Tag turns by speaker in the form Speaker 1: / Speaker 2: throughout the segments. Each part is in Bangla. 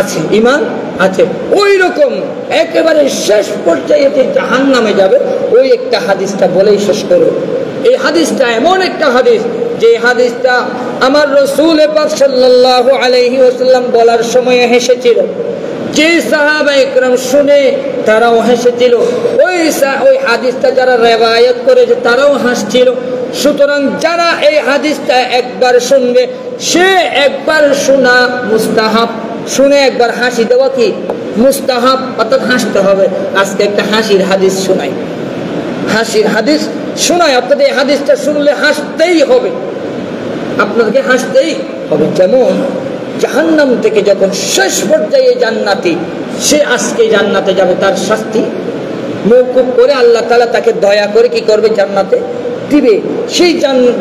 Speaker 1: আছে, ইমান আছে। ওই রকম একেবারে শেষ পর্যায়ে যে জাহান্নামে যাবে, ওই একটা হাদিসটা বলেই শেষ করবে। এই হাদিসটা এমন একটা হাদিস, যে হাদিসটা আমার রাসূল পাক সাল্লাল্লাহু আলাইহি ওয়াসাল্লাম বলার সময় হেসেছিল। যে সাহাবা ইকরাম শুনে তারাও হেসেছিল, ওই হাদিসটা যারা রিওয়ায়াত করেছে তারাও হাসছিল। সুতরাং যারা এই হাদিসটা একবার শুনবে, সে একবার শোনা মুস্তাহাব, শুনে একবার হাসি দেওয়া কি মুস্তাহাব, অর্থাৎ হাসতে হবে। আজকে একটা হাসির হাদিস শোনাই, হাসির হাদিস শোনাই। অর্থাৎ এই হাদিসটা শুনলে হাসতেই হবে, আপনাদেরকে হাসতেই হবে। যেমন জাহান্নাম থেকে যখন শেষ পর্যায়ে জান্নাতি, সে আজকে জান্নাতে যাবে, তার শাস্তি মওকুফ করে আল্লাহ তাআলা তাকে দয়া করে কি করবে, জান্নাতে দিবে। সেই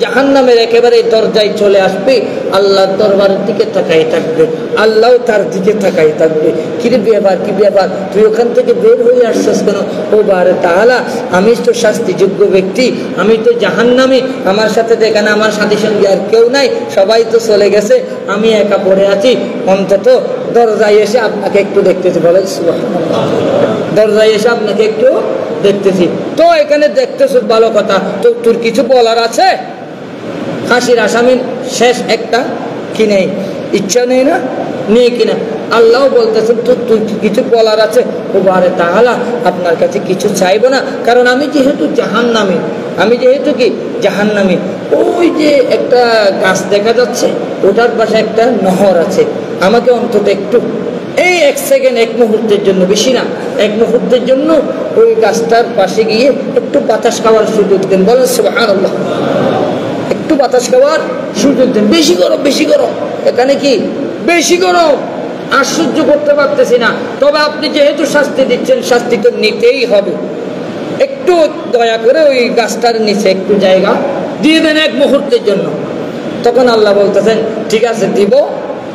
Speaker 1: জাহান্নামের একেবারে দরজায় চলে আসবে, আল্লাহর দরবারের দিকে তাকাই থাকবে, আল্লাহ তার দিকে তাকাই থাকবে। কি ব্যাপার, কি ব্যাপার, তুই ওখান থেকে বের হয়ে আসছিস কেন? ও বারে তাআলা, আমি তো শাস্তিযোগ্য ব্যক্তি, আমি তো জাহান্নামী, আমার সাথে এখানে আমার সাথী সঙ্গী আর কেউ নাই, সবাই তো চলে গেছে, আমি একা পড়ে আছি। অন্তত দরজায় এসে আপনাকে একটু দেখতেছি, বলেন সুবহানাল্লাহ, দরজায় এসে আপনাকে একটু দেখতেছি। তো এখানে দেখতেছ, ভালো কথা, তো তোর কিছু বলার আছে? ফাঁসির আসামির শেষ একটা কি নেই, ইচ্ছা নেই না, নেই কিনা? আল্লাহ বলতেছেন তো তুই কিছু বলার আছে? ও বারে তাআলা, আপনার কাছে কিছু চাইবো না, কারণ আমি যেহেতু জাহান্নামী, আমি যেহেতু কি জাহান্নামী। ওই যে একটা গাছ দেখা যাচ্ছে, ওটার পাশে একটা নহর আছে, আমাকে অন্তত একটু এই এক সেকেন্ড, এক মুহূর্তের জন্য, বেশি না, এক মুহূর্তের জন্য ওই গাছটার পাশে গিয়ে একটু বাতাস খাওয়ার সুযোগ দেন, বলেন সুবহানাল্লাহ। একটু বাতাস খাওয়ার সুযোগ দেন। বেশি গরম, বেশি গরম, এখানে কি বেশি গরম, আর সহ্য করতে পারতেছি না। তবে আপনি যেহেতু শাস্তি দিচ্ছেন, শাস্তি তো নিতেই হবে, একটু দয়া করে ওই গাছটার নিচে একটু জায়গা দিয়ে দেন এক মুহূর্তের জন্য। তখন আল্লাহ বলতেছেন ঠিক আছে দিব,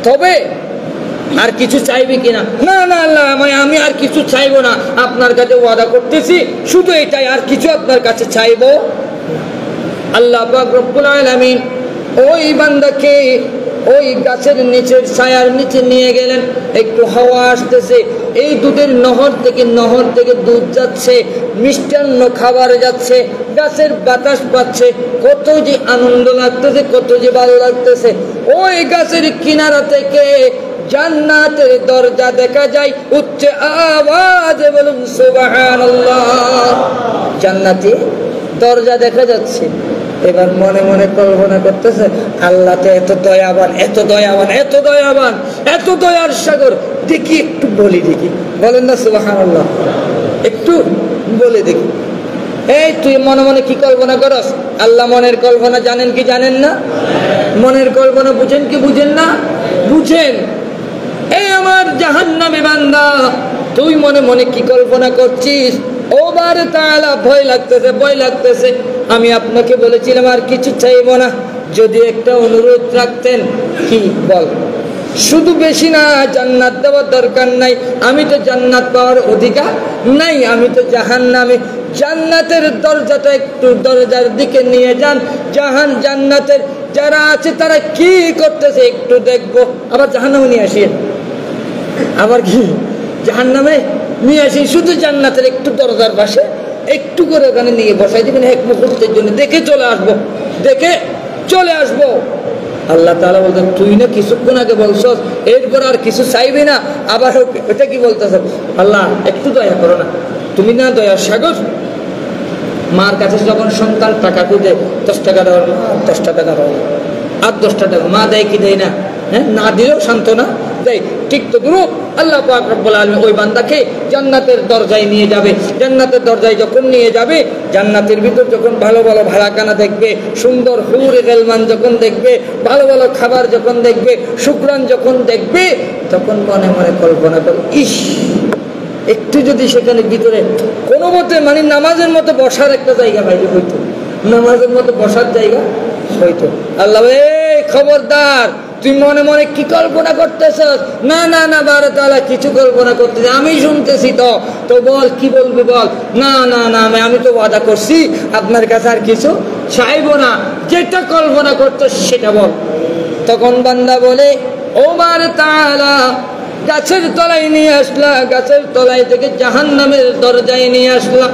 Speaker 1: তবে আর কিছু চাইবে কিনা? না না আল্লাহ, আমি আর কিছু চাইবো না, আপনার কাছে ওয়াদা করতেছি শুধু এটাই, আর কিছু আপনার কাছে চাইবো। আল্লাহ পাক রব্বুল আলামিন ওই বান্দাকে ওই গাছের নিচে, ছায়ার নিচে নিয়ে গেলেন। একটু হাওয়া আসতেছে, এই দুধের নহর থেকে দুধ যাচ্ছে, মিষ্টান্ন খাবার যাচ্ছে, গাছের বাতাস পাচ্ছে, কত যে আনন্দ লাগতেছে, কত যে ভালো লাগতেছে। ওই গাছের কিনারা থেকে জান্নাতের দরজা দেখা যায়, উচ্চ আওয়াজে বলুন সুবহানাল্লাহ। জান্নাতি দরজা দেখা যাচ্ছে। এবার মনে মনে কল্পনা করতেছে, আল্লাহ তো এত দয়াবান, এত দয়াবান, এত দয়াবান, এত দয়ার সাগর, দেখি একটু বলি, দেখি, বলেন না সুবহানাল্লাহ, একটু বলে দেখি। এই তুই মনে মনে কি কল্পনা করস? আল্লাহ মনের কল্পনা জানেন কি জানেন না? মনের কল্পনা বুঝেন কি বুঝেন না? বুঝেন। এই আমার জাহান্নামী বান্দা, তুই মনে মনে কি কল্পনা করছিস? ও বারে তাআলা, ভয় লাগতেছে, ভয় লাগতেছে। আমি আপনাকে বলেছিলাম আর কিছু চাইবো না, যদি একটা অনুরোধ রাখতেন। কি বল? শুধু বেশি না, জান্নাত দেওয়ার দরকার নাই, আমি তো জান্নাত পাওয়ার অধিকার নাই, আমি তো জাহান্নামী। জান্নাতের দরজাটা একটু দরজার দিকে নিয়ে যান, জান্নাতের যারা আছে তারা কি করতেছে একটু দেখবো। আবার জাহান্নামে নিয়ে আসি, আবার কি জাহান্নামে নিয়ে আসি, শুধু জান্নাতের একটু দরজার পাশে একটু করে ওখানে নিয়ে বসাই দিবেন এক মুহূর্তের জন্য, দেখে চলে আসবো, দেখে চলে আসবো। আল্লাহ তাআলা বলতেন তুই না কিছুক্ষণ আগে বলছস এরপর আর কিছু চাইবি না, আবার এটা কি বলতেছ? আল্লাহ একটু দয়া করো না, তুমি না দয়ার সাগর। মার কাছে যখন সন্তান টাকা খুঁজে 10 টাকা দেওয়ার, 10 টাকা দেওয়া আর 10 টাকা মা দেয় কি দেয় না? হ্যাঁ, না দিলেও সান্ত্বনা দেয়। ঠিক তো গুরু আল্লাহ পাক রব্বুল আলামিন ওই বান্দাকে জান্নাতের দরজায় নিয়ে যাবে। জান্নাতের দরজায় যখন নিয়ে যাবে, জান্নাতের ভিতর যখন ভালো ভালো ভাড়াখানা দেখবে, সুন্দর হুর গেলমান যখন দেখবে, ভালো ভালো খাবার যখন দেখবে, শুকরান যখন দেখবে, তখন মনে মনে কল্পনা করবে, ইস একটু যদি সেখানে ভিতরে কোনো মতে মানে নামাজের মতো বসার একটা জায়গা পাইলে হইতো, নামাজের মতো বসার জায়গা হইতো। আল্লাহ খবরদার, তুই মনে মনে কি কল্পনা করতেছস? না না না বারে তাআলা কিছু কল্পনা করতেছি, আমি শুনতেছি। তো বল, কি বলবি বল। না না না আমি তো ওয়াদা করছি আপনার কাছে আর কিছু চাইবো না, যেটা কল্পনা করতো সেটা বল। তখন বান্দা বলে ও বারে তাআলা গাছের তলায় নিয়ে আসলা, গাছের তলায় থেকে জাহান্নামের দরজায় নিয়ে আসলা।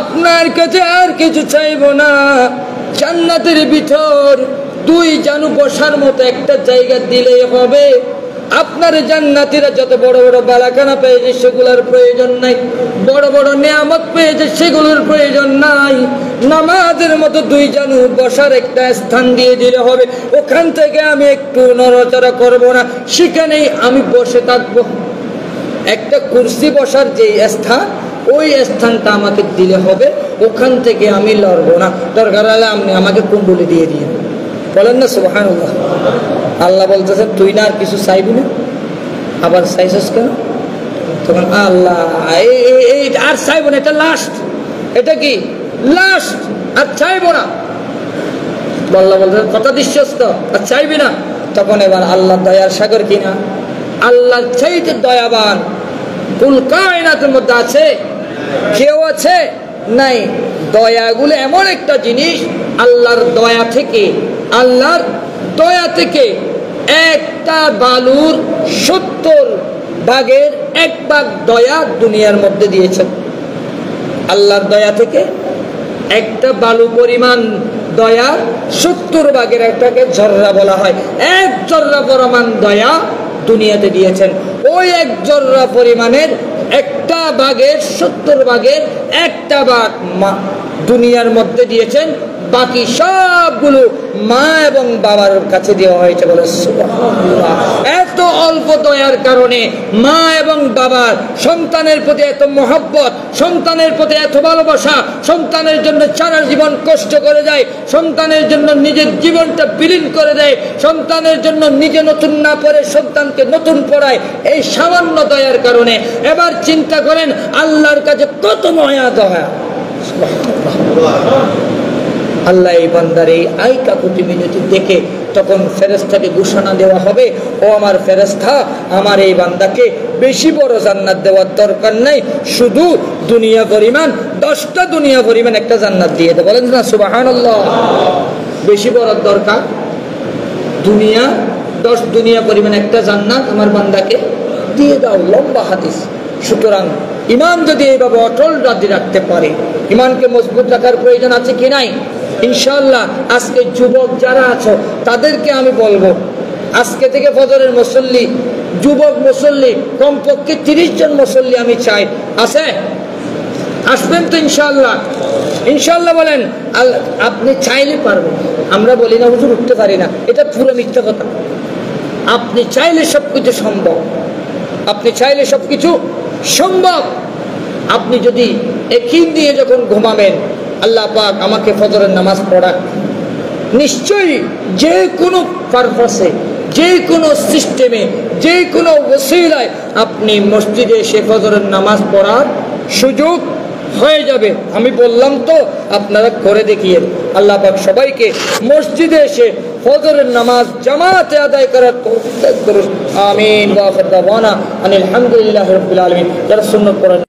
Speaker 1: আপনার কাছে আর কিছু চাইব না, জান্নাতের ভিতর দুই জানু বসার মতো একটা জায়গা দিলেই হবে। আপনার জান্নাতীরা যত বড় বড় বালাখানা পেয়েছে সেগুলোর প্রয়োজন নাই, বড় বড় নিয়ামত পেয়েছে সেগুলোর প্রয়োজন নাই। নামাজের মতো দুই জানু বসার একটা স্থান দিয়ে দিলে হবে। ওখান থেকে আমি একটু নড়াচড়া করব না, সেখানেই আমি বসে থাকবো। একটা কুরসি বসার যে স্থান, ওই স্থানটা আমাকে দিলে হবে, ওখান থেকে আমি লড়বো না। দরকার হলে আপনি আমাকে কুণ্ডলি দিয়ে দিয়ে বলেন না সুবহানাল্লাহ। আল্লাহ বলতেছেন তুই না আর কিছু চাইবি না, আবার চাইছিস কেন? তখন আল্লাহ এই আর চাইবো না, এটা লাস্ট, এটা কি লাস্ট, আর চাইবো না। আল্লাহ বলতেছেন কথা দিচ্ছস তো, আর চাইবি না? তখন এবার আল্লাহ দয়ার সাগর কিনা, আল্লাহর চাইতে দয়াবান কুল কায়নাতের মধ্যে আছে কেউ আছে? নাই। দয়াগুলো এমন একটা জিনিস, আল্লাহর দয়া থেকে, আল্লাহর দয়া থেকে একটা বালুর 70 ভাগের 1 ভাগ দয়া দুনিয়ার মধ্যে দিয়েছেন। আল্লাহর দয়া থেকে একটা বালু পরিমাণ দয়া 70 ভাগের একটাকে জর্রা বলা হয়। 1 জর্রা পরিমাণ দয়া দুনিয়াতে দিয়েছেন। ওই 1 জর্রা পরিমাণের 1টা ভাগের 70 ভাগের 1টা ভাগ দুনিয়ার মধ্যে দিয়েছেন। বাকি সবগুলো মা এবং বাবার কাছে দেওয়া হয়েছে। বলে সুবহানাল্লাহ। এত অল্প দয়ার কারণে মা এবং বাবার সন্তানের প্রতি এত মহব্বত, সন্তানের প্রতি এত ভালোবাসা, সন্তানের জন্য সারা জীবন কষ্ট করে যায়, সন্তানের জন্য নিজের জীবনটা বিলীন করে দেয়, সন্তানের জন্য নিজে নতুন না পড়ে সন্তানকে নতুন পড়ায়, এই সামান্য দয়ার কারণে। এবার চিন্তা করেন আল্লাহর কাছে কত মায়া দয়া। আল্লাহ এই বান্দার এই আই কাকুতি মিনতি দেখে তখন ফেরেশতাকে ঘোষণা দেওয়া হবে, ও আমার ফেরেশতা, আমার এই বান্দাকে বেশি বড় জান্নাত দেওয়ার দরকার নাই, শুধু দুনিয়া পরিমাণ 10টা দুনিয়া পরিমাণ একটা জান্নাত দিয়ে দেয়। বলেন না সুবহানাল্লাহ। বেশি বড় দরকার দুনিয়া, 10 দুনিয়া পরিমাণ একটা জান্নাত আমার বান্দাকে দিয়ে দাও। লম্বা হাদিস। সুতরাং ইমান যদি এইভাবে অটল রাখতে পারে, ইমানকে মজবুত রাখার প্রয়োজন আছে কি নাই? ইনশাআল্লাহ আজকে যুবক যারা আছো তাদেরকে আমি বলবো, আজকে থেকে ফজরের মুসল্লি, যুবক মুসল্লি কমপক্ষে 30 জন মুসল্লি আমি চাই। আছে? আসবেন তো ইনশাআল্লাহ? ইনশাআল্লাহ বলেন। আপনি চাইলে পারবেন। আমরা বলি না হুজুর উঠতে পারি না, এটা পুরো মিথ্যা কথা। আপনি চাইলে সবকিছু সম্ভব, আপনি চাইলে সবকিছু সম্ভব। আপনি যদি একই দিয়ে যখন ঘুমাবেন, আল্লাহ পাক আমাকে ফজরের নামাজ পড়া, নিশ্চয়ই যে কোনো পারপাসে, যে কোনো সিস্টেমে, যে কোনো ওসিলায় আপনি মসজিদে এসে ফজরের নামাজ পড়ার সুযোগ হয়ে যাবে। আমি বললাম তো, আপনারা করে দেখিয়ে। আল্লাহ পাক সবাইকে মসজিদে এসে ফজরের নামাজ জামাতে আদায় করার তৌফিক দান করুন। আমিন। ওয়া আখিরু দাওয়ানা আনিল হামদুলিল্লাহি রাব্বিল আলামিন। যারা সুন্নাত পড়েন